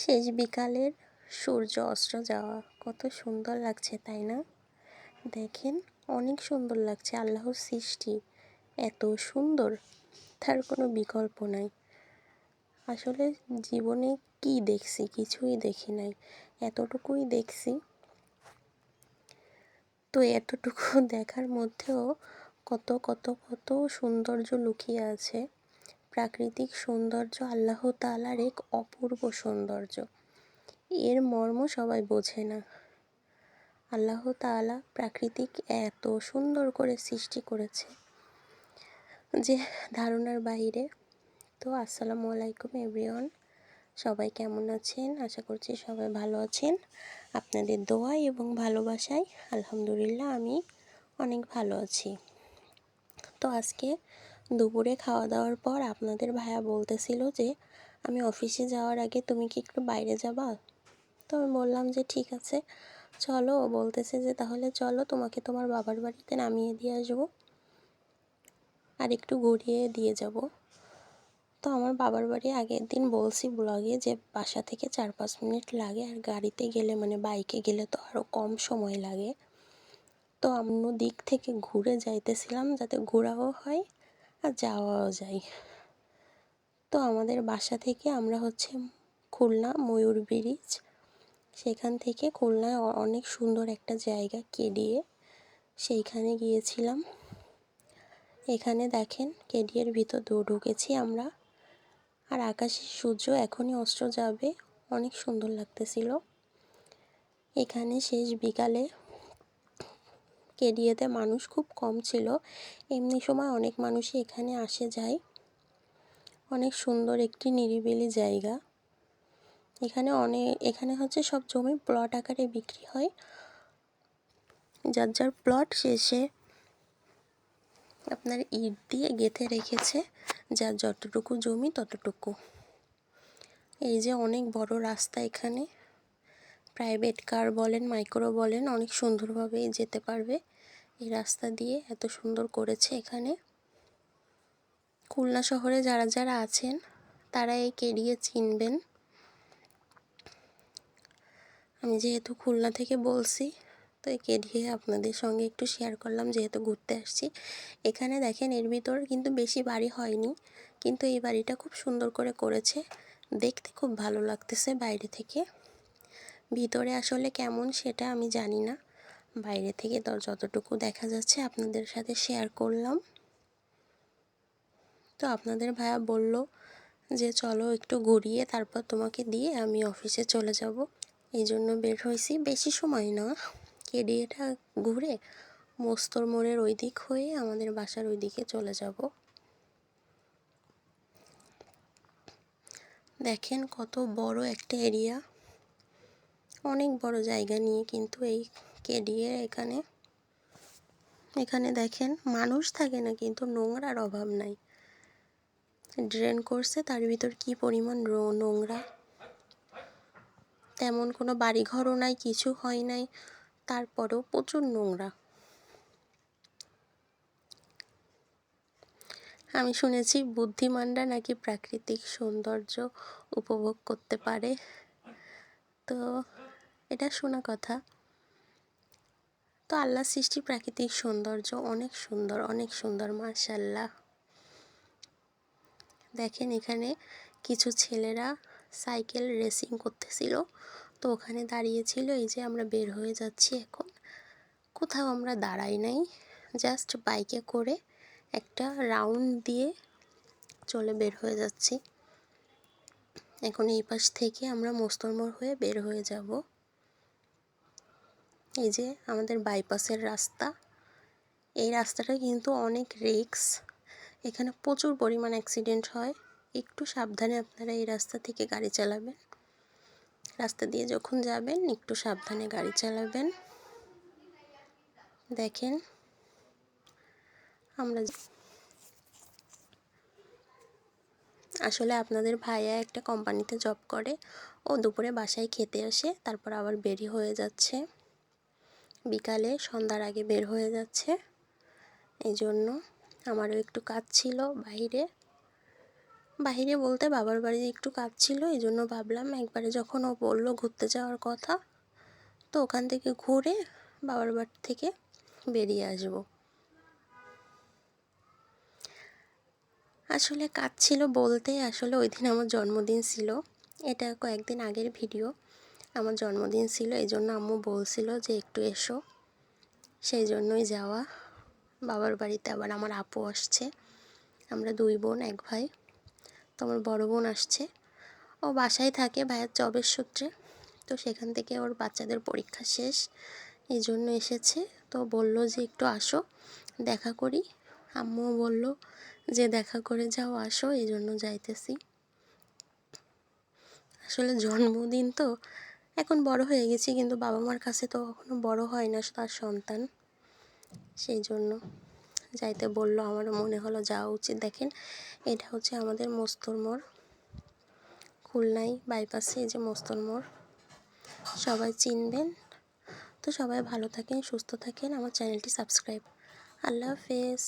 শেষ বিকালের সূর্য অস্ত যাওয়া কত সুন্দর লাগছে, তাই না? দেখেন, অনেক সুন্দর লাগছে। আল্লাহর সৃষ্টি এত সুন্দর, তার কোনো বিকল্প নাই। আসলে জীবনে কি দেখছি? কিছুই দেখি নাই, এতটুকুই দেখছি। তো এতটুকু দেখার মধ্যেও কত কত কত সৌন্দর্য লুকিয়ে আছে। প্রাকৃতিক সৌন্দর্য আল্লাহ তাআলার এক অপূর্ব সৌন্দর্য। এর মর্ম সবাই বোঝে না। আল্লাহ তাআলা প্রাকৃতিক এত সুন্দর করে সৃষ্টি করেছে যে ধারণার বাইরে। তো আসসালামু আলাইকুম এভরিওয়ান, সবাই কেমন আছেন? আশা করছি সবাই ভালো আছেন। আপনাদের দোয়া এবং ভালোবাসায় আলহামদুলিল্লাহ আমি অনেক ভালো আছি। তো আজকে দুপুরে খাওয়া দাওয়ার পর আপনাদের ভাইয়া বলতেছিল যে আমি অফিসে যাওয়ার আগে তুমি কি একটু বাইরে যাবা? তো আমি বললাম যে ঠিক আছে চলো। ও বলতেছে যে তাহলে চলো, তোমাকে তোমার বাবার বাড়িতে নামিয়ে দিয়ে আসবো আর একটু ঘুরিয়ে দিয়ে যাব। তো আমার বাবার বাড়ি আগের দিন বলছি ব্লগে যে বাসা থেকে 4-5 মিনিট লাগে, আর গাড়িতে গেলে মানে বাইকে গেলে তো আরও কম সময় লাগে। তো অন্য দিক থেকে ঘুরে যাইতেছিলাম যাতে ঘোরাও হয় আর যাওয়াও যায়। তো আমাদের বাসা থেকে আমরা খুলনা ময়ূর ব্রিজ, সেখান থেকে খুলনায় অনেক সুন্দর একটা জায়গা কেডিএ, সেইখানে গিয়েছিলাম। এখানে দেখেন কেডিএর ভিতর ঢুকেছি আমরা, আর আকাশের সূর্য এখনই অস্ত যাবে, অনেক সুন্দর লাগতেছিল। এখানে শেষ বিকালে কেডিএতে মানুষ খুব কম ছিল, এমনি সময় অনেক মানুষই এখানে আসে যায়। অনেক সুন্দর একটি নিরিবিলি জায়গা। এখানে সব জমি প্লট আকারে বিক্রি হয়। যার যার প্লট শেষে আপনার ইট দিয়ে গেঁথে রেখেছে, যার যতটুকু জমি ততটুকু। এই যে অনেক বড় রাস্তা, এখানে প্রাইভেট কার বলেন মাইক্রো বলেন অনেক সুন্দরভাবে যেতে পারবে এই রাস্তা দিয়ে। এত সুন্দর করেছে এখানে। খুলনা শহরে যারা যারা আছেন তারা এই কেডিএ চিনবেন। আমি যেহেতু খুলনা থেকে বলছি, তো এই কেডিএ আপনাদের সঙ্গে একটু শেয়ার করলাম যেহেতু ঘুরতে আসছি। এখানে দেখেন এর ভিতর কিন্তু বেশি বাড়ি হয়নি, কিন্তু এই বাড়িটা খুব সুন্দর করে করেছে, দেখতে খুব ভালো লাগতেছে বাইরে থেকে। ভিতরে আসলে কেমন সেটা আমি জানি না, বাইরে থেকে তো যতটুকু দেখা যাচ্ছে আপনাদের সাথে শেয়ার করলাম। তো আপনাদের ভাইয়া বলল যে চলো একটু ঘুরিয়ে তারপর তোমাকে দিয়ে আমি অফিসে চলে যাব। এই জন্য বের হয়েছি, বেশি সময় না, কেডিএটা ঘুরে মস্তর মোড়ের ওই দিক হয়ে আমাদের বাসার ওই দিকে চলে যাব। দেখেন কত বড় একটা এরিয়া, অনেক বড় জায়গা নিয়ে কিন্তু এই কেডিএ। এখানে দেখেন মানুষ থাকে না, কিন্তু নোংরার অভাব নাই। ড্রেন করছে, তার ভিতর কি পরিমাণ নোংরা। তেমন কোনো বাড়িঘরও নাই, কিছু হয় নাই, তারপরেও প্রচুর নোংরা। আমি শুনেছি বুদ্ধিমানরা নাকি প্রাকৃতিক সৌন্দর্য উপভোগ করতে পারে, তো এটা শোনা কথা। তো আল্লাহ সৃষ্টি প্রাকৃতিক সৌন্দর্য অনেক সুন্দর, অনেক সুন্দর, মাশাআল্লাহ। দেখেন এখানে কিছু ছেলেরা সাইকেল রেসিং করতেছিল, তো ওখানে দাঁড়িয়েছিল। এই যে আমরা বের হয়ে যাচ্ছি এখন, কোথাও আমরা দাঁড়াই নাই, জাস্ট বাইকে করে একটা রাউন্ড দিয়ে চলে বের হয়ে যাচ্ছি। এখন এই পাশ থেকে আমরা মস্তরমোড় হয়ে বের হয়ে যাব। এই যে আমাদের বাইপাসের রাস্তা, এই রাস্তাটা কিন্তু অনেক রিস্ক, এখানে প্রচুর পরিমাণ অ্যাক্সিডেন্ট হয়। একটু সাবধানে আপনারা এই রাস্তা থেকে গাড়ি চালাবেন, রাস্তা দিয়ে যখন যাবেন একটু সাবধানে গাড়ি চালাবেন। দেখেন আমরা আসলে আপনাদের ভাইয়া একটা কোম্পানিতে জব করে, ও দুপুরে বাসায় খেতে আসে, তারপর আবার বেরি হয়ে যাচ্ছে, বিকালে সন্ধ্যার আগে বের হয়ে যাচ্ছে। এই জন্য আমারও একটু কাজ ছিল বাইরে, বাইরে বলতে বাবার বাড়ি একটু কাজ ছিল, এই জন্য ভাবলাম একবারে যখন ও বললো ঘুরতে যাওয়ার কথা, তো ওখান থেকে ঘুরে বাবার বাড়ি থেকে বেরিয়ে আসবো। আসলে কাজ ছিল বলতে আসলে ওই দিন আমার জন্মদিন ছিল, এটা কয়েকদিন আগের ভিডিও। আমার জন্মদিন ছিল, এই জন্য আম্মু বলছিল যে একটু এসো, সেই জন্যই যাওয়া। বাবার বাড়িতে আবার আমার আপু আসছে, আমরা 2 বোন 1 ভাই। তো আমার বড় বোন আসছে, ও বাসায় থাকে ভাইয়ের জবের সূত্রে, তো সেখান থেকে ওর বাচ্চাদের পরীক্ষা শেষ, এই জন্য এসেছে। তো বলল যে একটু আসো দেখা করি, আম্মুও বলল যে দেখা করে যাও, আসো, এই জন্য যাইতেছি। আসলে জন্মদিন তো, এখন বড় হয়ে গেছি, কিন্তু বাবা মার কাছে তো কখনো বড় হয় না তার সন্তান, সেই জন্য যাইতে বললো, আমারও মনে হলো যাওয়া উচিত। দেখেন, এটা হচ্ছে আমাদের মস্তর মোড়, খুলনায় বাইপাসে এই যে মস্তর মোড়, সবাই চিনবেন। তো সবাই ভালো থাকেন, সুস্থ থাকেন, আমার চ্যানেলটি সাবস্ক্রাইব। আল্লাহ হাফেজ।